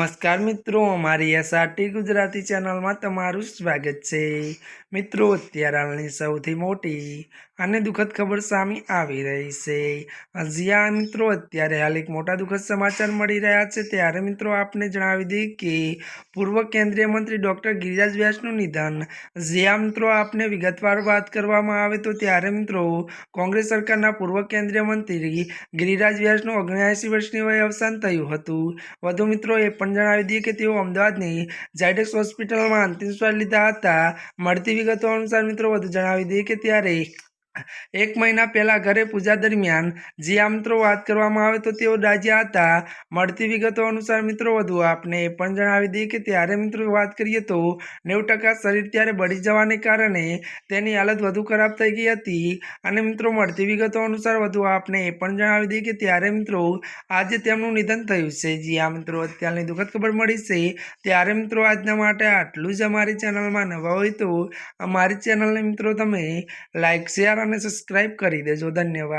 નમસ્કાર મિત્રો, અમારી એસઆરટી ગુજરાતી ચેનલમાં તમારું સ્વાગત છે। મિત્રો, અત્યારે હાલની સૌથી મોટી અને દુઃખદ ખબર સામે આવી રહી છે। જ્યાં મિત્રો અત્યારે હાલ એક મોટા દુઃખદ સમાચાર મળી રહ્યા છે। ત્યારે મિત્રો આપને જણાવી દઈએ કે પૂર્વ કેન્દ્રીય મંત્રી ડૉક્ટર ગિરિરાજ વ્યાસનું નિધન। જ્યાં મિત્રો આપને વિગતવાર વાત કરવામાં આવે તો ત્યારે મિત્રો કોંગ્રેસ સરકારના પૂર્વ કેન્દ્રીય મંત્રી ગિરિરાજ વ્યાસનું 79 વર્ષની વયે અવસાન થયું હતું। વધુ મિત્રો એ પણ જણાવી દઈએ કે તેઓ અમદાવાદની ઝાયડસ હોસ્પિટલમાં અંતિમ શ્વાસ લીધા હતા। મળતી વિગતો અનુસાર મિત્રો વધુ જણાવી દઈએ કે ત્યારે 1 મહિના પહેલા ઘરે પૂજા દરમિયાન જ્યાં મિત્રો વાત કરવામાં આવે તો તેઓ દાઝ્યા હતા। મળતી વિગતો અનુસાર મિત્રો વધુ આપને એ પણ જણાવી દઈએ કે ત્યારે મિત્રો વાત કરીએ તો 90% શરીર ત્યારે બળી જવાને કારણે તેની હાલત વધુ ખરાબ થઈ ગઈ હતી। અને મિત્રો મળતી વિગતો અનુસાર વધુ આપને એ પણ જણાવી દઈએ કે ત્યારે મિત્રો આજે તેમનું નિધન થયું છે। જ્યાં મિત્રો અત્યારની દુઃખદ ખબર મળી છે। ત્યારે મિત્રો આજના માટે આટલું જ। અમારી ચેનલમાં નવા હોય તો અમારી ચેનલને મિત્રો તમે લાઈક, શેર અને સબસ્ક્રાઈબ કરી દેજો। ધન્યવાદ।